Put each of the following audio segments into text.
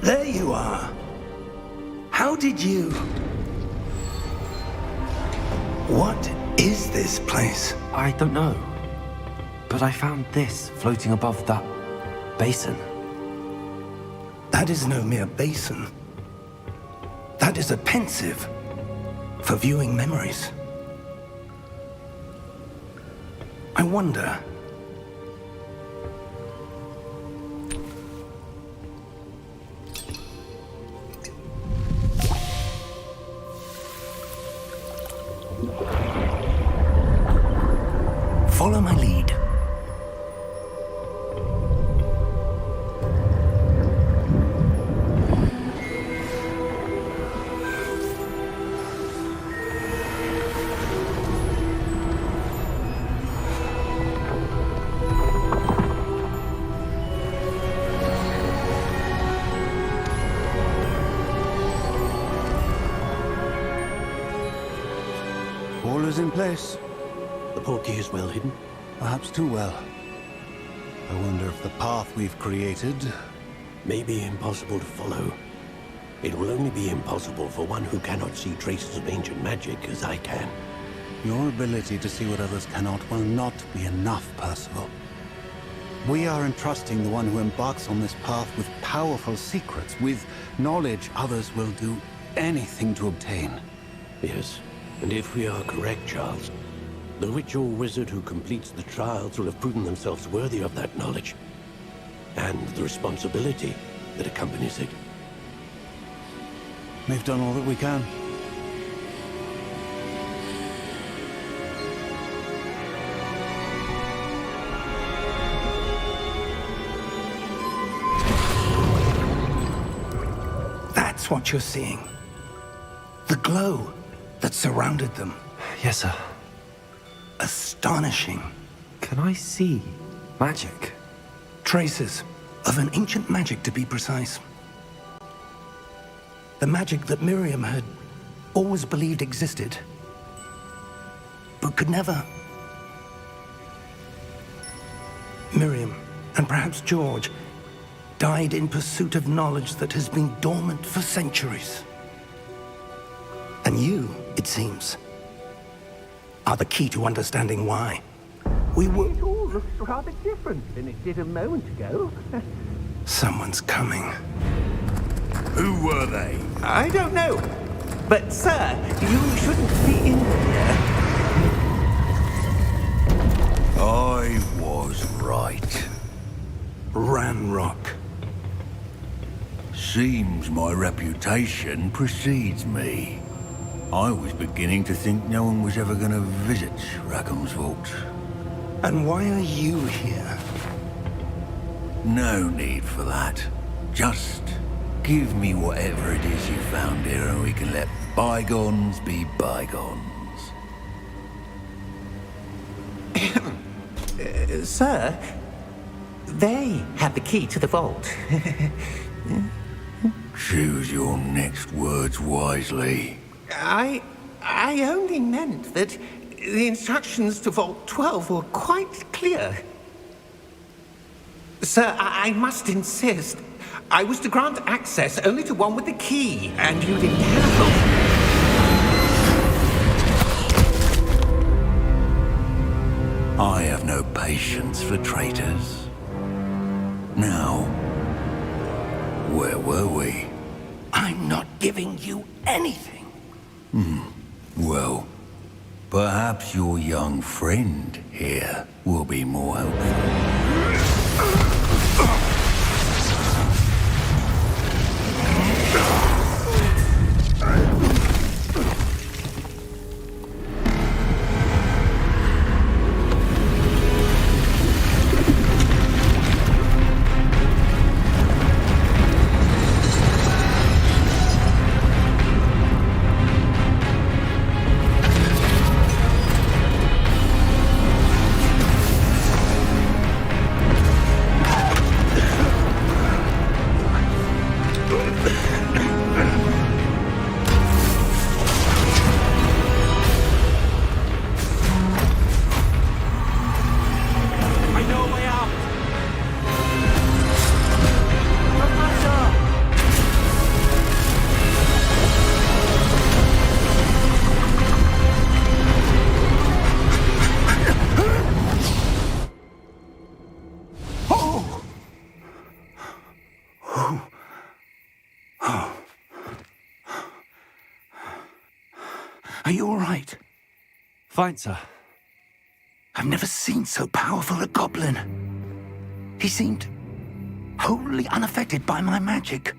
There you are. How did you... What is this place? I don't know. But I found this floating above that basin. That is no mere basin. That is a pensive for viewing memories. I wonder... Follow my lead. All is in place. The portkey is well hidden. Perhaps too well. I wonder if the path we've created... May be impossible to follow. It will only be impossible for one who cannot see traces of ancient magic as I can. Your ability to see what others cannot will not be enough, Percival. We are entrusting the one who embarks on this path with powerful secrets, with knowledge others will do anything to obtain. Yes, and if we are correct, Charles, the witch or wizard who completes the trials will have proven themselves worthy of that knowledge, and the responsibility that accompanies it. We've done all that we can. That's what you're seeing. The glow that surrounded them. Yes, sir. Astonishing. Can I see magic? Traces of an ancient magic, to be precise. The magic that Miriam had always believed existed, but could never. Miriam, and perhaps George, died in pursuit of knowledge that has been dormant for centuries. And you, it seems, are the key to understanding why. We will... It all looks rather different than it did a moment ago. Someone's coming. Who were they? I don't know. But, sir, you shouldn't be in here. I was right. Ranrock. Seems my reputation precedes me. I was beginning to think no one was ever going to visit Rackham's vault. And why are you here? No need for that. Just give me whatever it is you found here and we can let bygones be bygones. Sir, they have the key to the vault. Choose your next words wisely. I only meant that the instructions to Vault 12 were quite clear. Sir, I must insist. I was to grant access only to one with the key, and you didn't have. I have no patience for traitors. Now, where were we? I'm not giving you anything. Well, perhaps your young friend here will be more helpful. Are you all right? Fine, sir. I've never seen so powerful a goblin. He seemed wholly unaffected by my magic.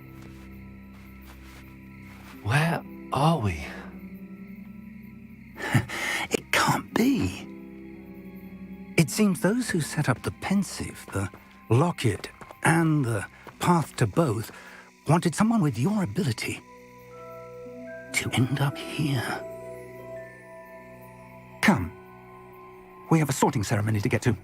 Where are we? It can't be. It seems those who set up the pensive, the locket, and the path to both wanted someone with your ability to end up here. Come. We have a sorting ceremony to get to.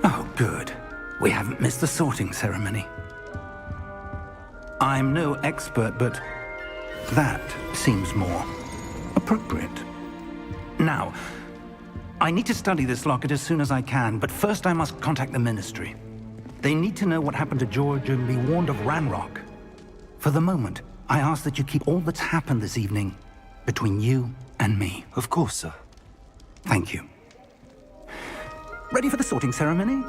Oh, good. We haven't missed the sorting ceremony. I'm no expert, but that seems more appropriate. Now, I need to study this locket as soon as I can, but first I must contact the Ministry. They need to know what happened to George and be warned of Ranrock. For the moment, I ask that you keep all that's happened this evening between you and me. Of course, sir. Thank you. Ready for the sorting ceremony?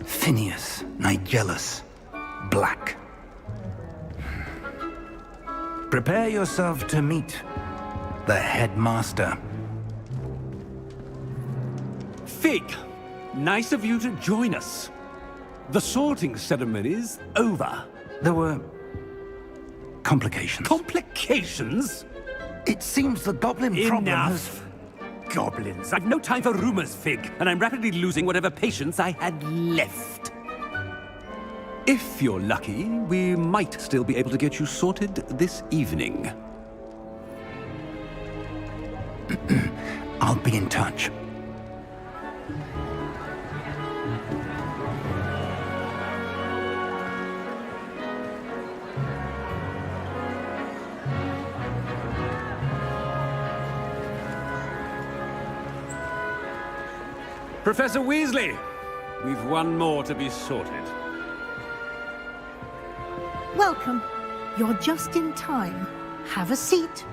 Phineas, Nigellus, Black. Prepare yourself to meet the headmaster. Fig, nice of you to join us. The sorting ceremony's over. There were complications. Complications? It seems the goblin problem has... Enough. Goblins. I've no time for rumors, Fig, and I'm rapidly losing whatever patience I had left. If you're lucky, we might still be able to get you sorted this evening. I'll be in touch. Professor Weasley, we've one more to be sorted. Welcome. You're just in time. Have a seat.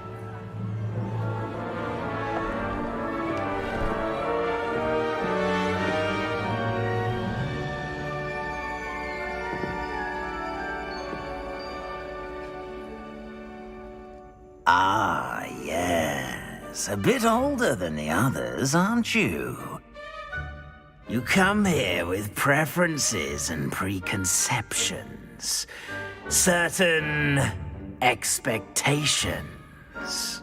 Ah, yes. A bit older than the others, aren't you? You come here with preferences and preconceptions. Certain expectations.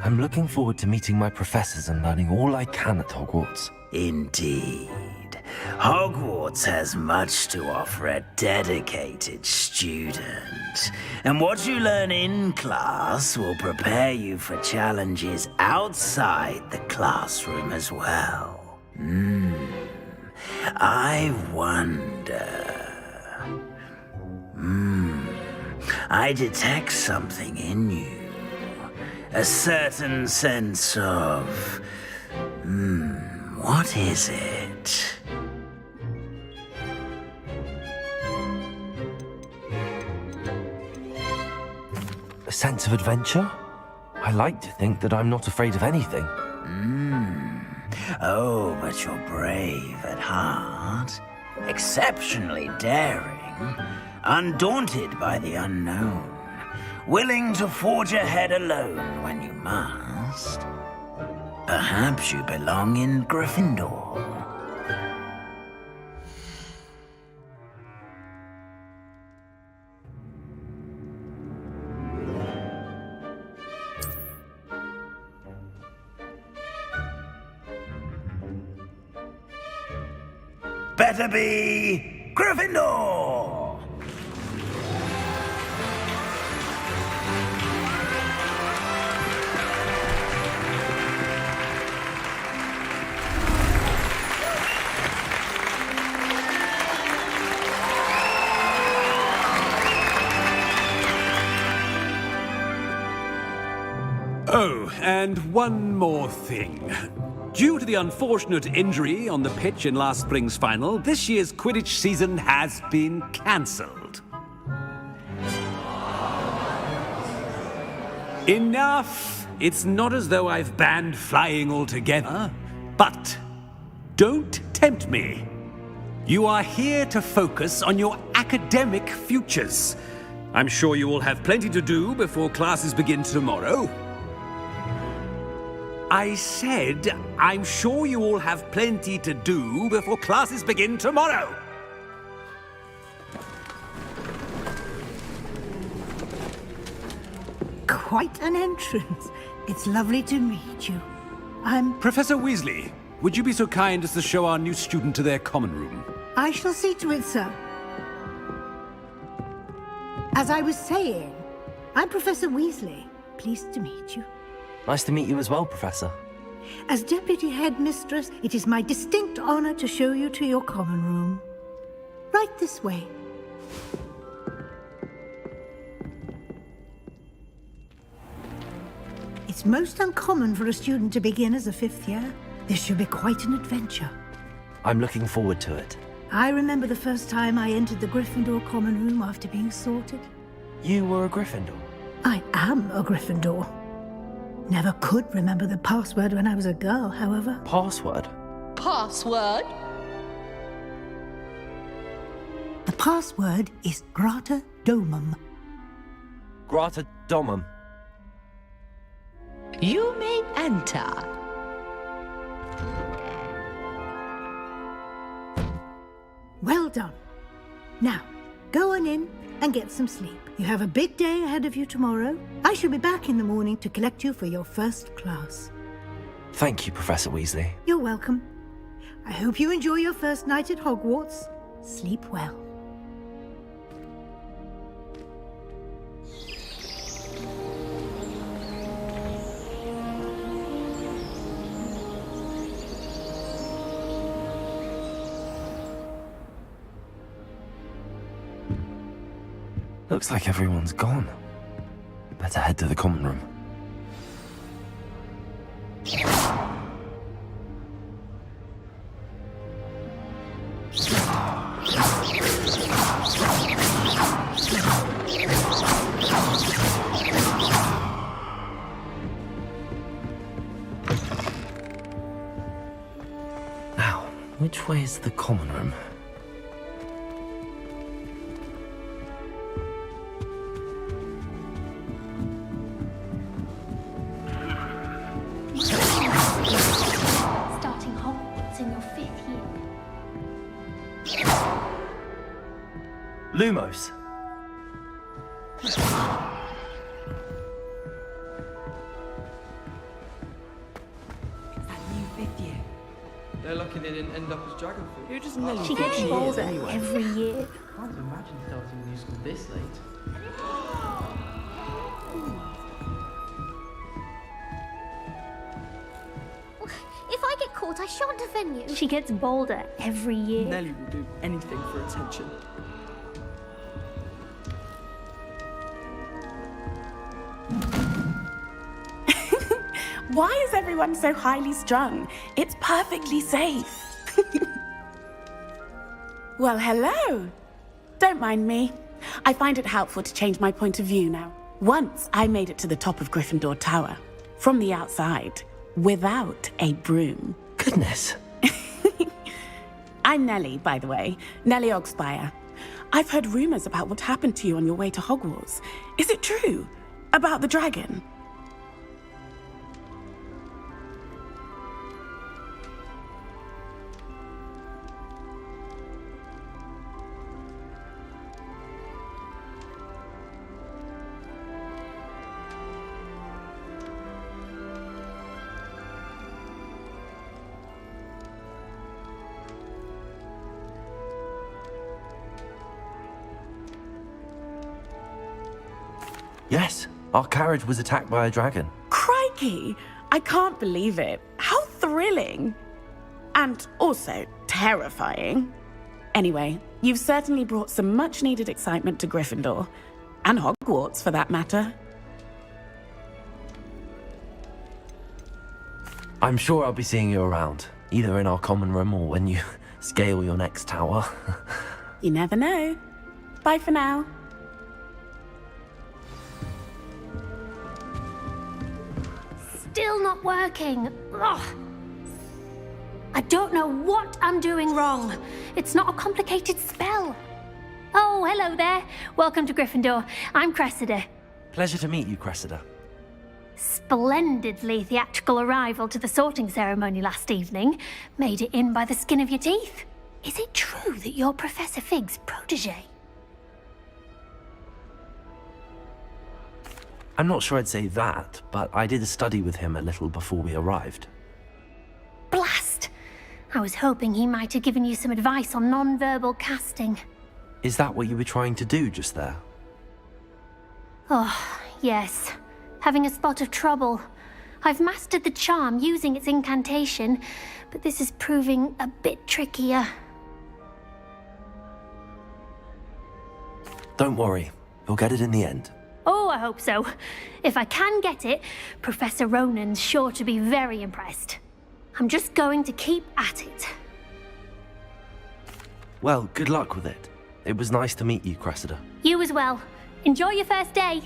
I'm looking forward to meeting my professors and learning all I can at Hogwarts. Indeed. Hogwarts has much to offer a dedicated student. And what you learn in class will prepare you for challenges outside the classroom as well. I wonder... I detect something in you. A certain sense of... what is it? A sense of adventure? I like to think that I'm not afraid of anything. Oh, but you're brave at heart. Exceptionally daring. Undaunted by the unknown. Willing to forge ahead alone when you must. Perhaps you belong in Gryffindor. Better be Gryffindor! Oh, and one more thing. Due to the unfortunate injury on the pitch in last spring's final, this year's Quidditch season has been cancelled. Enough! It's not as though I've banned flying altogether, but don't tempt me. You are here to focus on your academic futures. I'm sure you all have plenty to do before classes begin tomorrow. I said, I'm sure you all have plenty to do before classes begin tomorrow. Quite an entrance. It's lovely to meet you. Professor Weasley, would you be so kind as to show our new student to their common room? I shall see to it, sir. As I was saying, I'm Professor Weasley. Pleased to meet you. Nice to meet you as well, Professor. As Deputy Headmistress, it is my distinct honor to show you to your common room. Right this way. It's most uncommon for a student to begin as a fifth year. This should be quite an adventure. I'm looking forward to it. I remember the first time I entered the Gryffindor common room after being sorted. You were a Gryffindor? I am a Gryffindor. Never could remember the password when I was a girl, however. Password? Password? The password is Grata Domum. Grata Domum. You may enter. Well done. Now, go on in and get some sleep. You have a big day ahead of you tomorrow. I shall be back in the morning to collect you for your first class. Thank you, Professor Weasley. You're welcome. I hope you enjoy your first night at Hogwarts. Sleep well. Looks like everyone's gone. Better head to the common room. Now, which way is the common room? Starting Hogwarts in your 5th year. Lumos. They're lucky they didn't end up as dragon food. Who does Nelly She think gets she is older anyway? every year. I can't imagine starting new school this late. If I get caught, I shan't offend you. She gets bolder every year. Nelly will do anything for attention. Why is everyone so highly strung? It's perfectly safe. Well, hello. Don't mind me. I find it helpful to change my point of view now. Once I made it to the top of Gryffindor Tower, from the outside, without a broom. Goodness. I'm Nellie, by the way. Nellie Ogspire. I've heard rumors about what happened to you on your way to Hogwarts. Is it true? About the dragon? Yes, our carriage was attacked by a dragon. Crikey! I can't believe it. How thrilling! And also terrifying. Anyway, you've certainly brought some much-needed excitement to Gryffindor. And Hogwarts, for that matter. I'm sure I'll be seeing you around, either in our common room or when you scale your next tower. You never know. Bye for now. Still not working. Ugh. I don't know what I'm doing wrong. It's not a complicated spell. Oh, hello there. Welcome to Gryffindor. I'm Cressida. Pleasure to meet you, Cressida. Splendidly theatrical arrival to the sorting ceremony last evening. Made it in by the skin of your teeth. Is it true that you're Professor Fig's protege? I'm not sure I'd say that, but I did study with him a little before we arrived. Blast! I was hoping he might have given you some advice on non-verbal casting. Is that what you were trying to do just there? Oh, yes. Having a spot of trouble. I've mastered the charm using its incantation, but this is proving a bit trickier. Don't worry, you'll get it in the end. Oh, I hope so. If I can get it, Professor Ronan's sure to be very impressed. I'm just going to keep at it. Well, good luck with it. It was nice to meet you, Cressida. You as well. Enjoy your first day.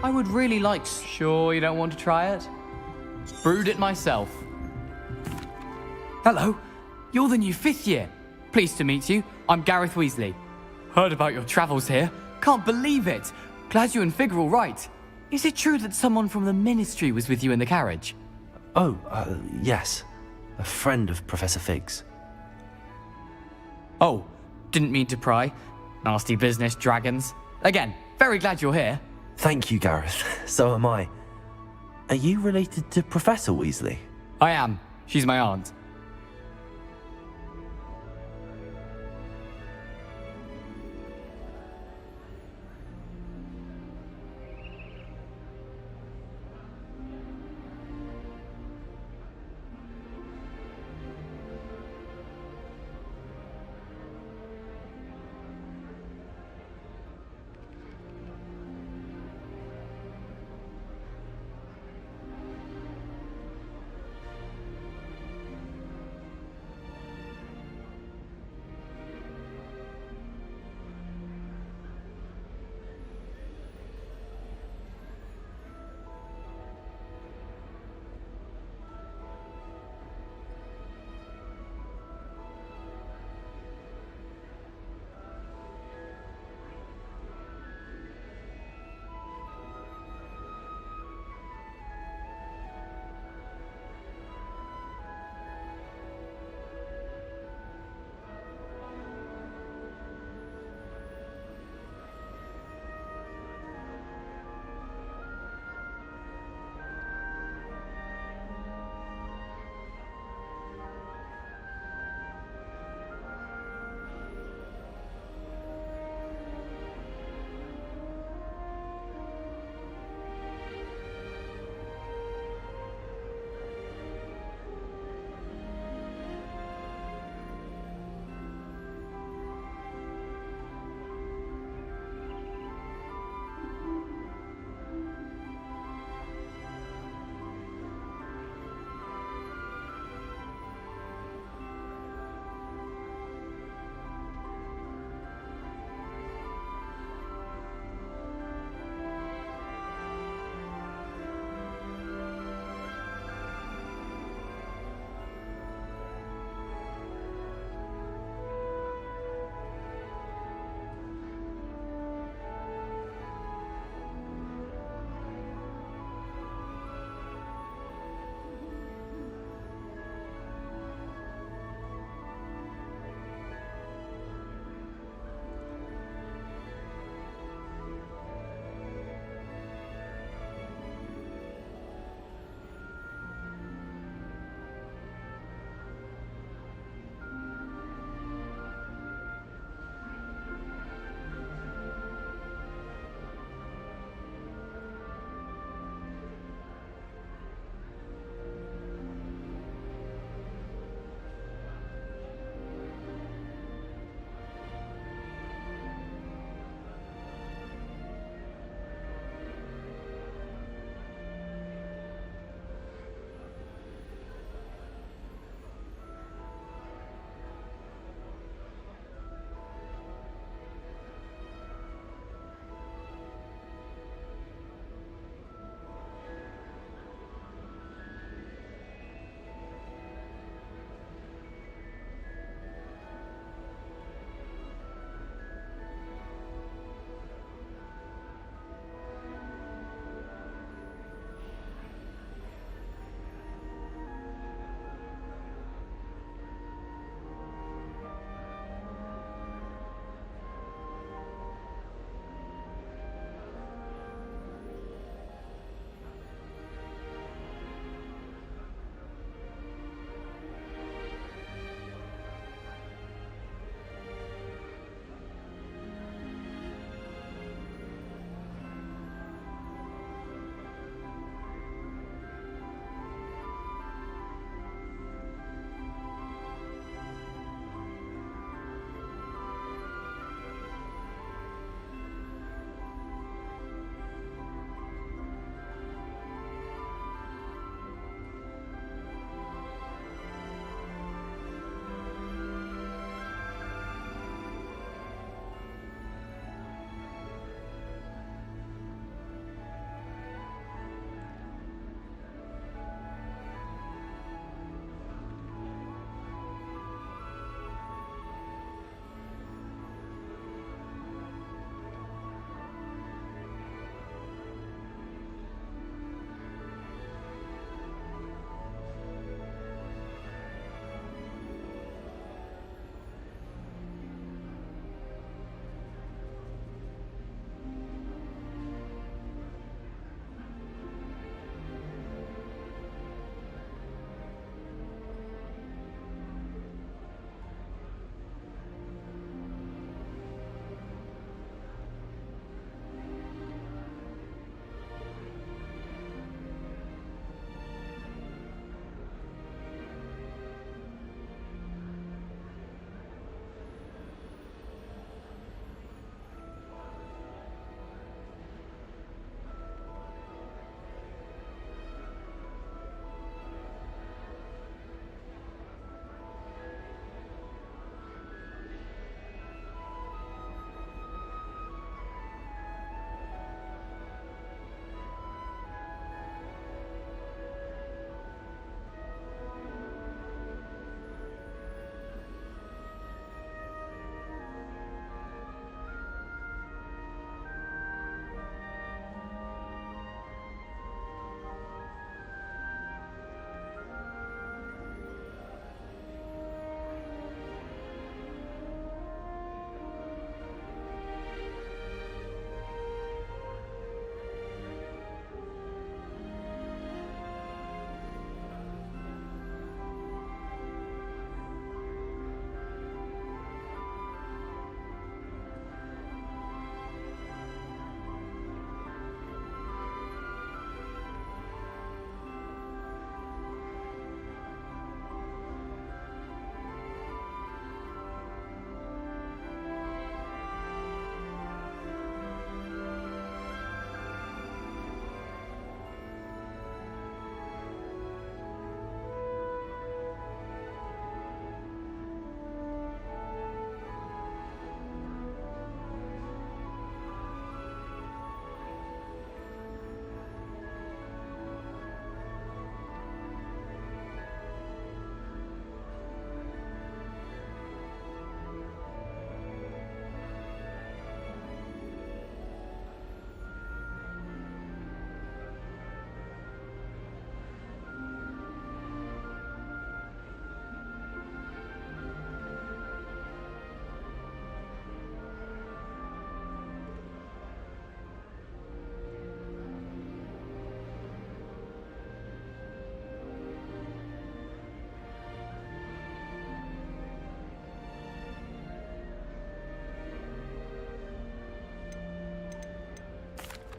I would really like... Sure you don't want to try it? Brewed it myself. Hello, you're the new 5th year. Pleased to meet you. I'm Gareth Weasley. Heard about your travels here. Can't believe it. Glad you and Fig are all right. Is it true that someone from the Ministry was with you in the carriage? Oh, yes. A friend of Professor Fig's. Oh, didn't mean to pry. Nasty business, dragons. Again, very glad you're here. Thank you, Gareth. So am I. Are you related to Professor Weasley? I am. She's my aunt.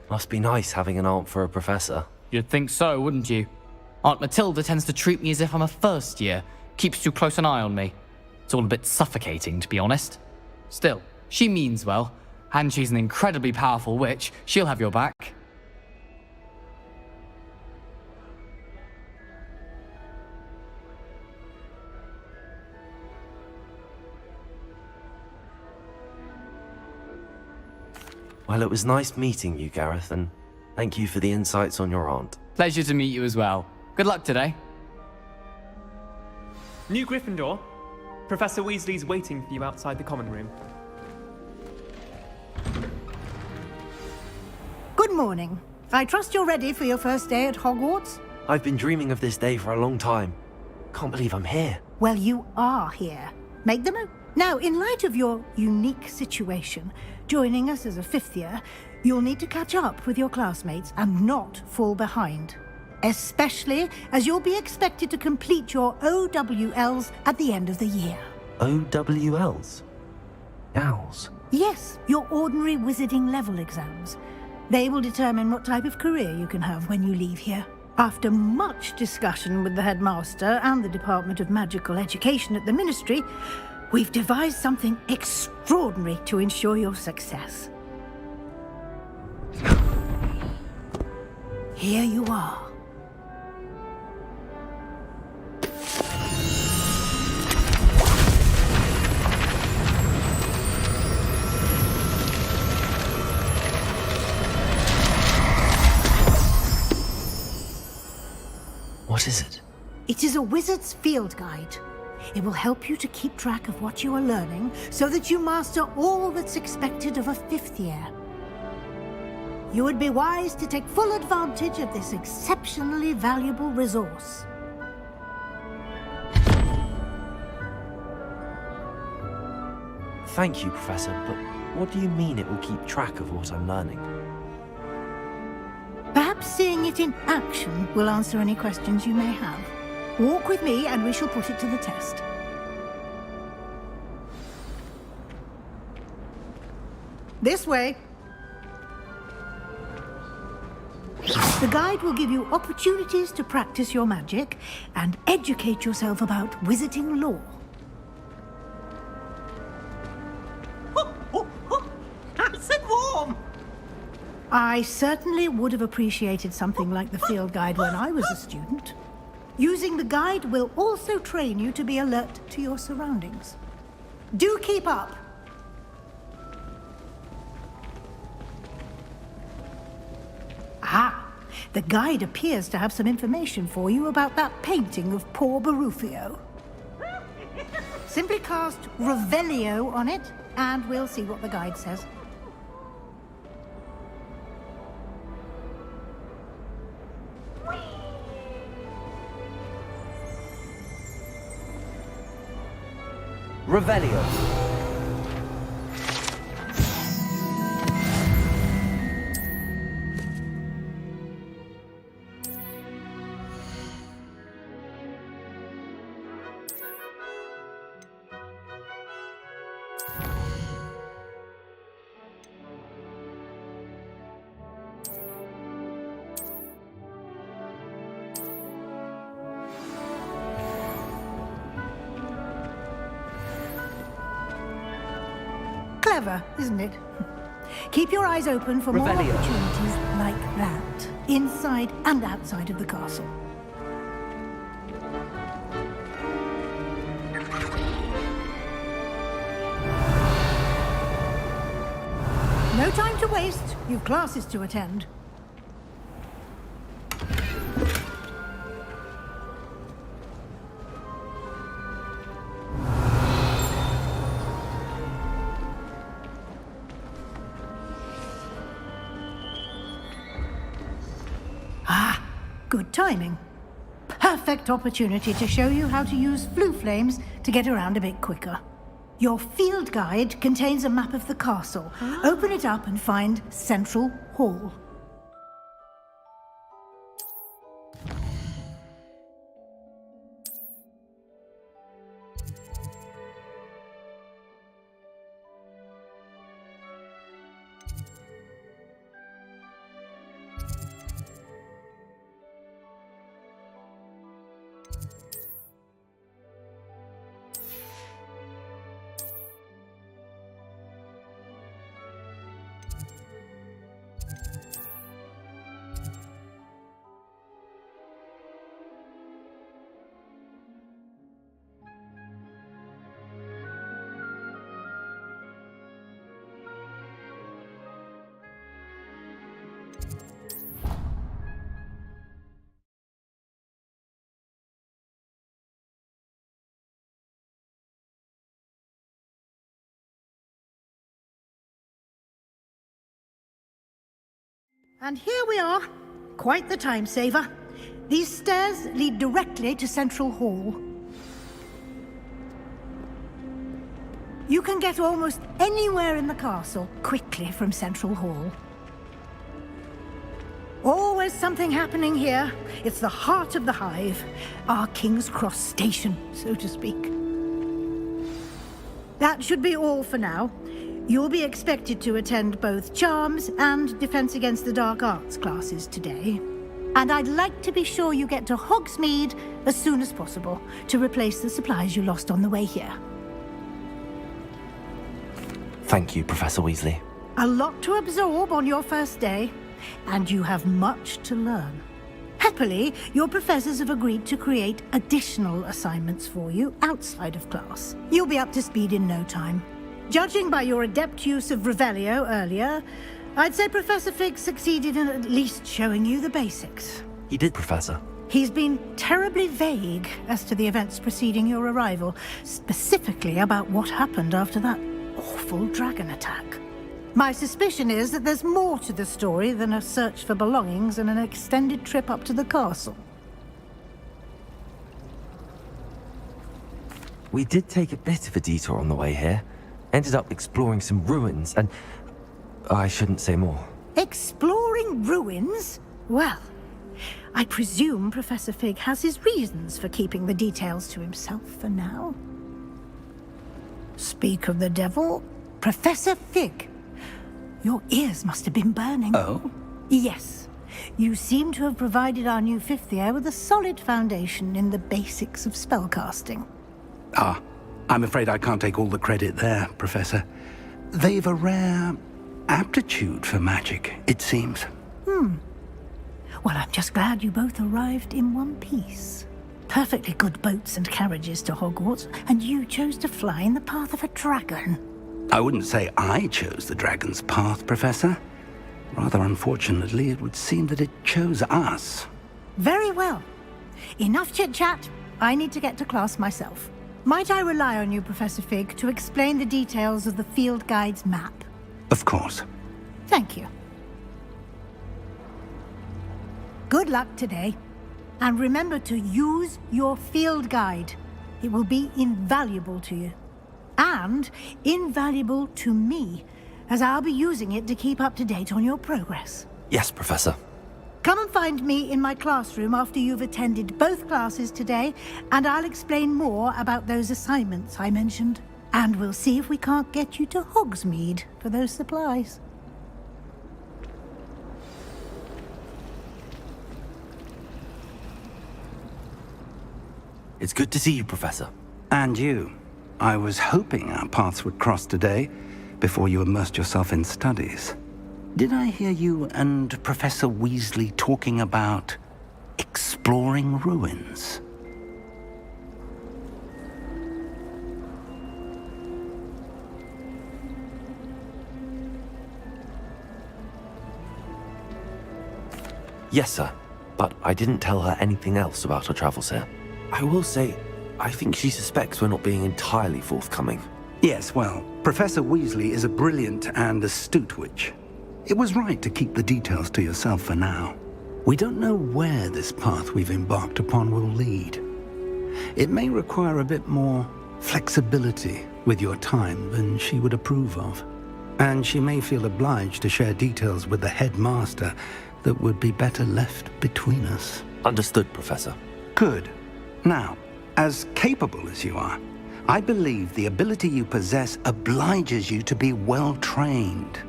Must be nice having an aunt for a professor. You'd think so, wouldn't you? Aunt Matilda tends to treat me as if I'm a first year, keeps too close an eye on me. It's all a bit suffocating, to be honest. Still, she means well, and she's an incredibly powerful witch. She'll have your back. Well, it was nice meeting you, Gareth, and thank you for the insights on your aunt. Pleasure to meet you as well. Good luck today. New Gryffindor. Professor Weasley's waiting for you outside the common room. Good morning. I trust you're ready for your first day at Hogwarts? I've been dreaming of this day for a long time. Can't believe I'm here. Well, you are here. Make the most. Now, in light of your unique situation, joining us as a fifth year, you'll need to catch up with your classmates and not fall behind. Especially as you'll be expected to complete your OWLs at the end of the year. OWLs? Owls? Yes, your ordinary wizarding level exams. They will determine what type of career you can have when you leave here. After much discussion with the headmaster and the Department of Magical Education at the Ministry, we've devised something extraordinary to ensure your success. Here you are. What is it? It is a wizard's field guide. It will help you to keep track of what you are learning so that you master all that's expected of a fifth year. You would be wise to take full advantage of this exceptionally valuable resource. Thank you, Professor, but what do you mean it will keep track of what I'm learning? Perhaps seeing it in action will answer any questions you may have. Walk with me and we shall put it to the test. This way. The guide will give you opportunities to practice your magic and educate yourself about wizarding lore. Nice and warm! I certainly would have appreciated something like the field guide when I was a student. Using the guide will also train you to be alert to your surroundings. Do keep up! Ah, the guide appears to have some information for you about that painting of poor Barufio. Simply cast Revelio on it, and we'll see what the guide says. Revelio. Clever, isn't it? Keep your eyes open for more Revelio. opportunities like that, inside and outside of the castle. No time to waste. You've classes to attend. Ah, good timing. Perfect opportunity to show you how to use flue flames to get around a bit quicker. Your field guide contains a map of the castle. Open it up and find Central Hall. And here we are. Quite the time saver. These stairs lead directly to Central Hall. You can get almost anywhere in the castle quickly from Central Hall. Always something happening here. It's the heart of the Hive, our King's Cross station, so to speak. That should be all for now. You'll be expected to attend both Charms and Defense Against the Dark Arts classes today. And I'd like to be sure you get to Hogsmeade as soon as possible to replace the supplies you lost on the way here. Thank you, Professor Weasley. A lot to absorb on your first day, and you have much to learn. Happily, your professors have agreed to create additional assignments for you outside of class. You'll be up to speed in no time. Judging by your adept use of Revelio earlier, I'd say Professor Fig succeeded in at least showing you the basics. He did, Professor. He's been terribly vague as to the events preceding your arrival, specifically about what happened after that awful dragon attack. My suspicion is that there's more to the story than a search for belongings and an extended trip up to the castle. We did take a bit of a detour on the way here. Ended up exploring some ruins and... I shouldn't say more. Exploring ruins? Well, I presume Professor Fig has his reasons for keeping the details to himself for now. Speak of the devil, Professor Fig. Your ears must have been burning. Oh? Yes. You seem to have provided our new fifth year with a solid foundation in the basics of spellcasting. Ah, I'm afraid I can't take all the credit there, Professor. They've a rare aptitude for magic, it seems. Well, I'm just glad you both arrived in one piece. Perfectly good boats and carriages to Hogwarts, and you chose to fly in the path of a dragon. I wouldn't say I chose the dragon's path, Professor. Rather unfortunately, it would seem that it chose us. Very well. Enough chit-chat. I need to get to class myself. Might I rely on you, Professor Fig, to explain the details of the field guide's map? Of course. Thank you. Good luck today. And remember to use your field guide. It will be invaluable to you. And invaluable to me, as I'll be using it to keep up to date on your progress. Yes, Professor. Come and find me in my classroom after you've attended both classes today, and I'll explain more about those assignments I mentioned. And we'll see if we can't get you to Hogsmeade for those supplies. It's good to see you, Professor. And you. I was hoping our paths would cross today, before you immersed yourself in studies. Did I hear you and Professor Weasley talking about exploring ruins? Yes, sir. But I didn't tell her anything else about her travels here. I will say, I think she suspects we're not being entirely forthcoming. Yes, well, Professor Weasley is a brilliant and astute witch. It was right to keep the details to yourself for now. We don't know where this path we've embarked upon will lead. It may require a bit more flexibility with your time than she would approve of. And she may feel obliged to share details with the headmaster that would be better left between us. Understood, Professor. Good. Now, as capable as you are, I believe the ability you possess obliges you to be well-trained.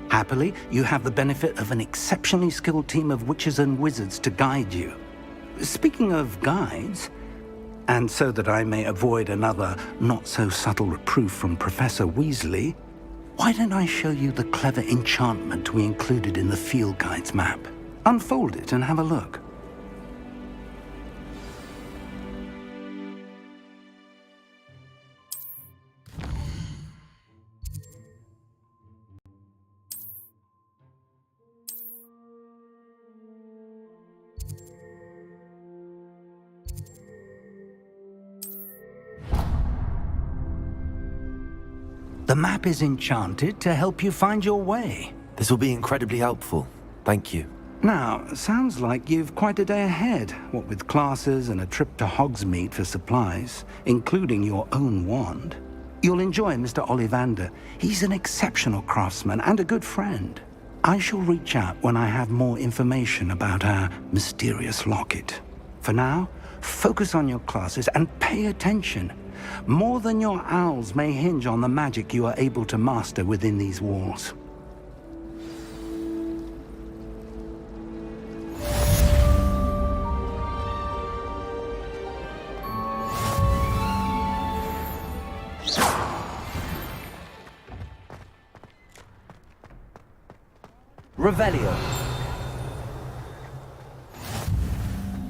Happily, you have the benefit of an exceptionally skilled team of witches and wizards to guide you. Speaking of guides, and so that I may avoid another not-so-subtle reproof from Professor Weasley, why don't I show you the clever enchantment we included in the field guide's map? Unfold it and have a look. The map is enchanted to help you find your way. This will be incredibly helpful. Thank you. Now, sounds like you've quite a day ahead, what with classes and a trip to Hogsmeade for supplies, including your own wand. You'll enjoy Mr. Ollivander. He's an exceptional craftsman and a good friend. I shall reach out when I have more information about our mysterious locket. For now, focus on your classes and pay attention. More than your owls may hinge on the magic you are able to master within these walls. Revelio.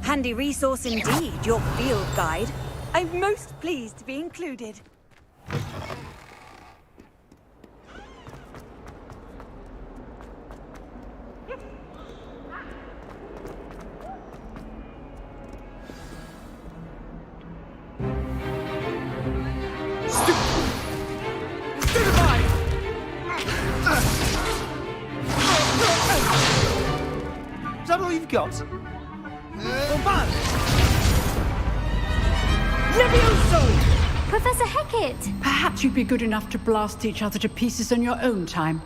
Handy resource indeed, your field guide. I'm most pleased to be included. Is that all you've got? Levioso! Professor Hecat! Perhaps you'd be good enough to blast each other to pieces in your own time.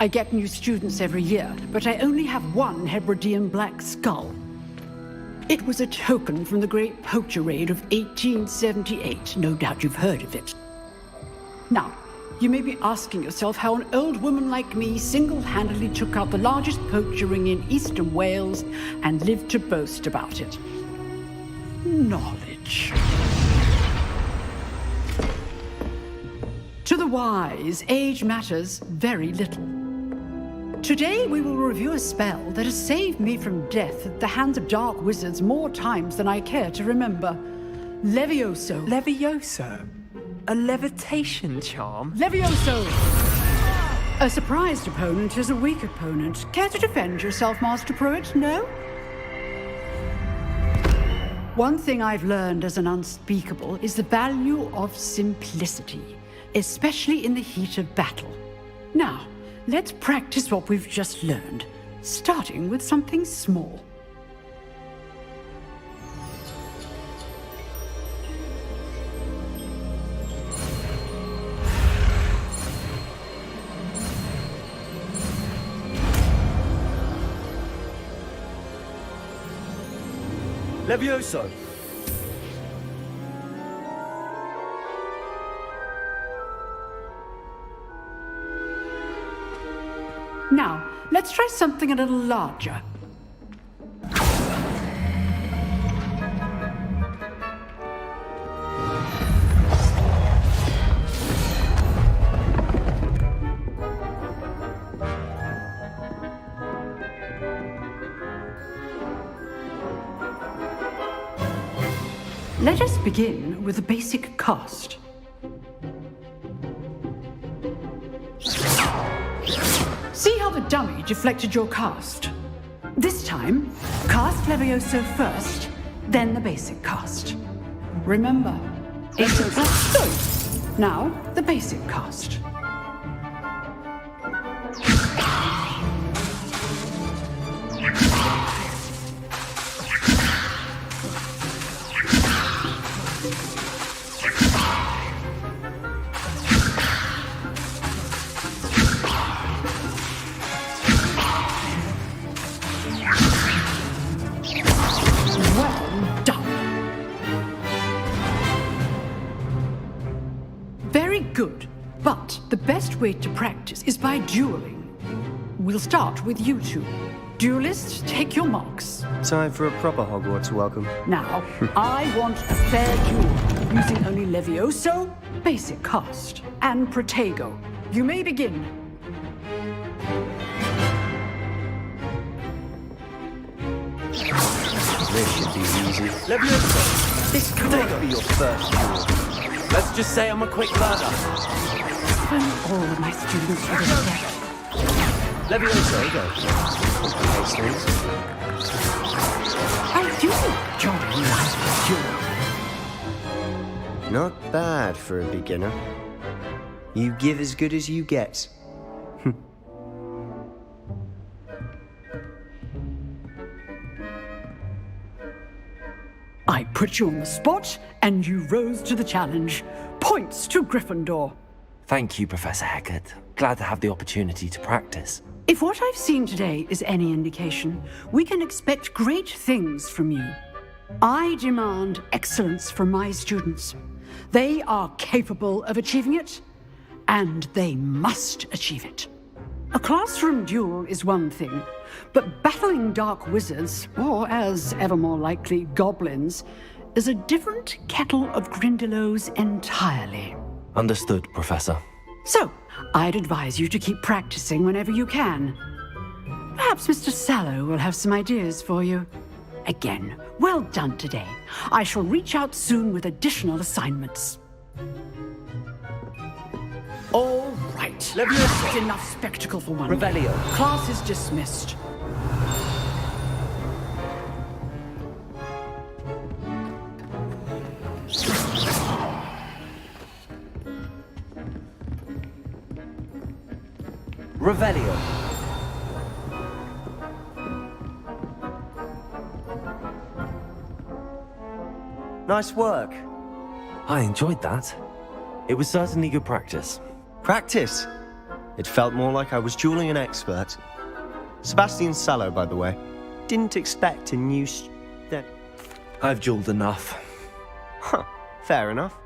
I get new students every year, but I only have one Hebridean black skull. It was a token from the Great Poacher Raid of 1878. No doubt you've heard of it. Now, you may be asking yourself how an old woman like me single-handedly took out the largest poacher ring in eastern Wales and lived to boast about it. Knowledge. To the wise, age matters very little. Today we will review a spell that has saved me from death at the hands of dark wizards more times than I care to remember. Levioso. Levioso? A levitation charm? Levioso! A surprised opponent is a weak opponent. Care to defend yourself, Master Pruitt? No? One thing I've learned as an unspeakable is the value of simplicity, especially in the heat of battle. Now, let's practice what we've just learned, starting with something small. Levioso! Now, let's try something a little larger. Let us begin with a basic cast. See how the dummy deflected your cast? This time, cast Levioso first, then the basic cast. Remember, it's a plus. Now, the basic cast. Good, but the best way to practice is by dueling. We'll start with you two. Duelists, take your marks. Time for a proper Hogwarts welcome. Now, I want a fair duel, using only Levioso, basic cast, and Protego. You may begin. This should be easy. Levioso! This can't be your first duel. Let's just say I'm a quick learner. All of my students for respect. Levioso, go. Nice things. I do enjoy life duel. Not bad for a beginner. You give as good as you get. I put you on the spot, and you rose to the challenge. Points to Gryffindor. Thank you, Professor Hecat. Glad to have the opportunity to practice. If what I've seen today is any indication, we can expect great things from you. I demand excellence from my students. They are capable of achieving it, and they must achieve it. A classroom duel is one thing, but battling dark wizards, or as ever more likely, goblins, is a different kettle of Grindylows entirely. Understood, Professor. So, I'd advise you to keep practicing whenever you can. Perhaps Mr. Sallow will have some ideas for you. Again, well done today. I shall reach out soon with additional assignments. All right. That's enough spectacle for one day. Revelio. Class is dismissed. Revelio. Nice work. I enjoyed that. It was certainly good practice. Practice? It felt more like I was dueling an expert. Sebastian Sallow, by the way. Didn't expect a new I've dueled enough. Huh. Fair enough.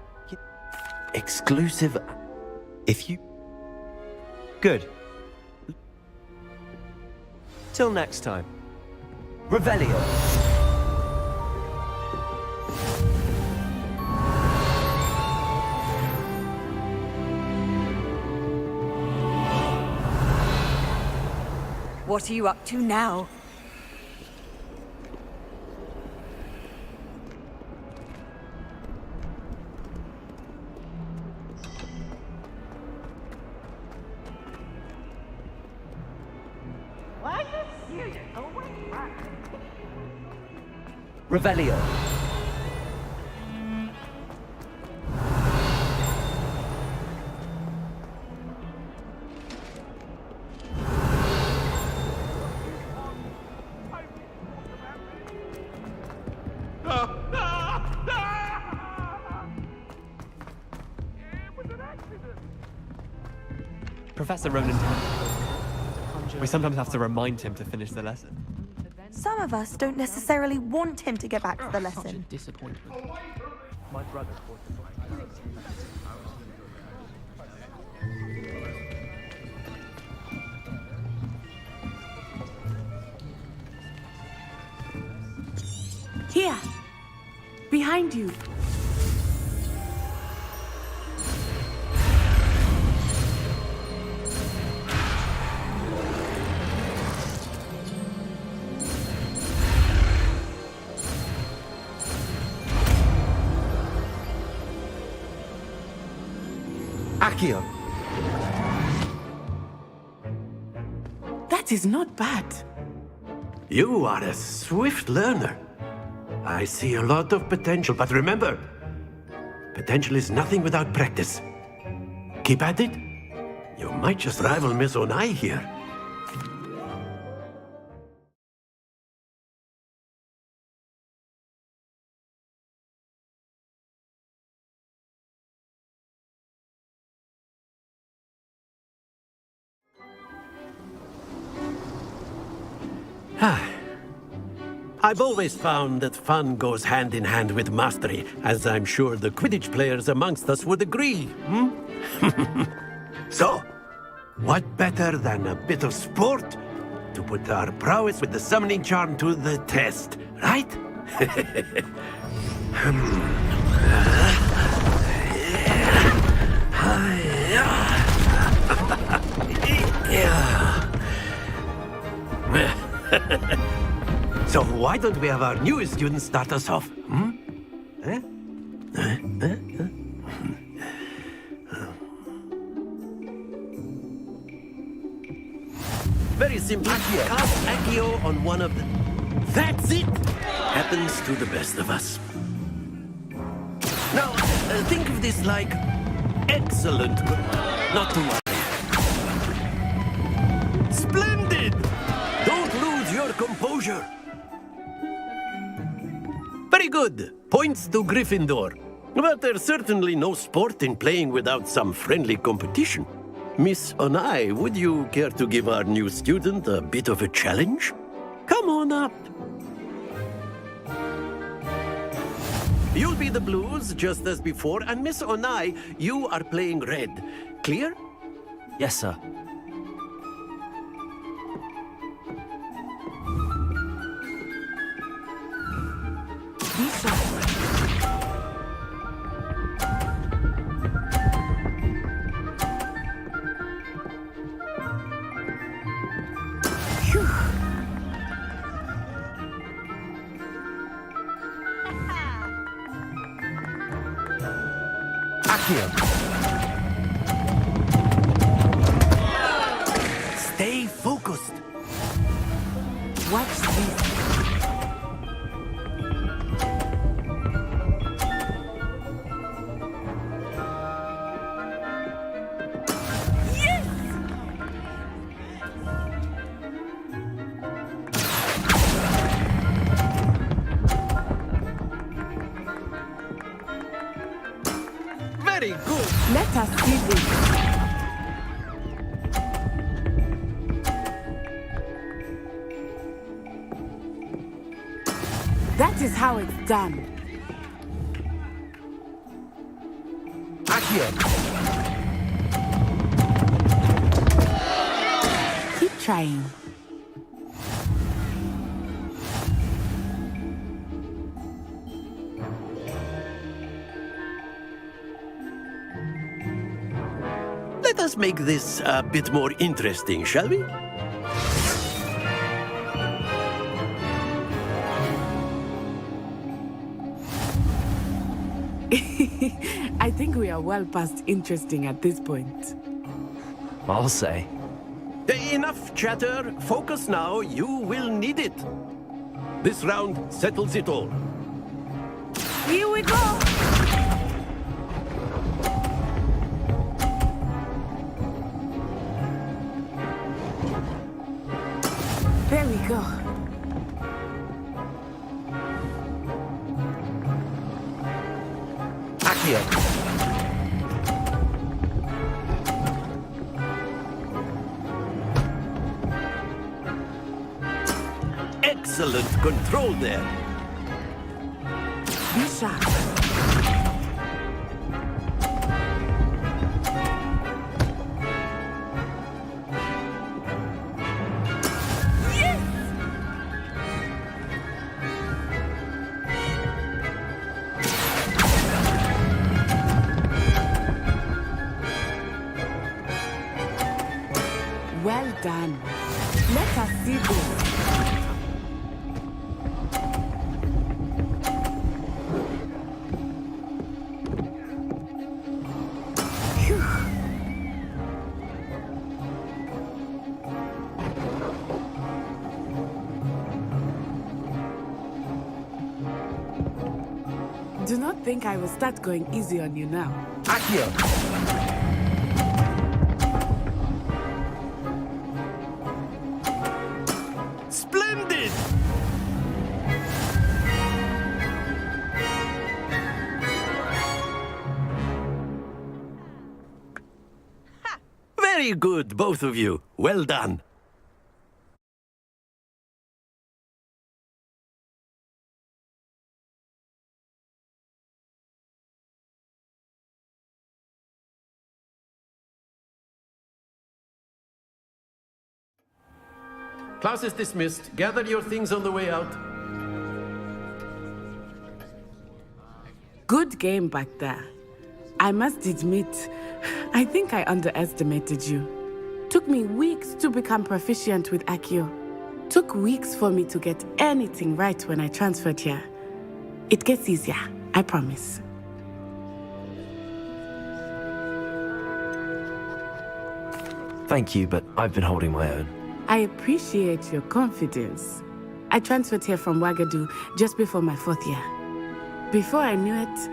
Exclusive. If you... Good. Till next time. Revelio. What are you up to now? Revelio. Professor Ronan. We sometimes have to remind him to finish the lesson. Some of us don't necessarily want him to get back to the lesson. My brother. Here. Behind you. Accio. That is not bad. You are a swift learner. I see a lot of potential, but remember, potential is nothing without practice. Keep at it. You might just rival Miss Onai here. I've always found that fun goes hand in hand with mastery, as I'm sure the Quidditch players amongst us would agree. So, what better than a bit of sport to put our prowess with the summoning charm to the test, right? So why don't we have our newest student start us off? Very simply, cast Accio on one of the... That's it! Happens to the best of us. Now, think of this like excellent... Not to worry. Splendid! Don't lose your composure. Very good. Points to Gryffindor. But there's certainly no sport in playing without some friendly competition. Miss Onai, would you care to give our new student a bit of a challenge? Come on up. You'll be the blues, just as before, and Miss Onai, you are playing red. Clear? Yes, sir. Stay focused. Watch this. Very good. Let us see this. That is how it's done. Accio. Keep trying. Let us make this a bit more interesting, shall we? I think we are well past interesting at this point. I'll say. Enough chatter. Focus now. You will need it. This round settles it all. Here we go. There we go. Accio. Excellent control there. Be sharp. Well done. Let us see this. Do not think I will start going easy on you now. Accio. Splendid! Very good, both of you. Well done. Class is dismissed. Gather your things on the way out. Good game back there. I must admit, I think I underestimated you. Took me weeks to become proficient with Accio. Took weeks for me to get anything right when I transferred here. It gets easier, I promise. Thank you, but I've been holding my own. I appreciate your confidence. I transferred here from Wagadu just before my 4th year. Before I knew it...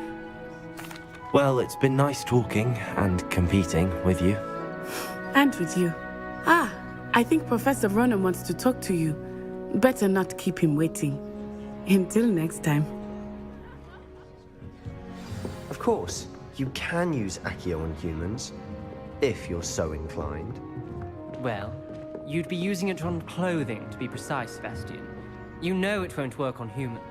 Well, it's been nice talking and competing with you. And with you. Ah, I think Professor Ronan wants to talk to you. Better not keep him waiting. Until next time. course, you can use Accio on humans, if you're so inclined. Well, you'd be using it on clothing, to be precise, Sebastian. You know it won't work on humans.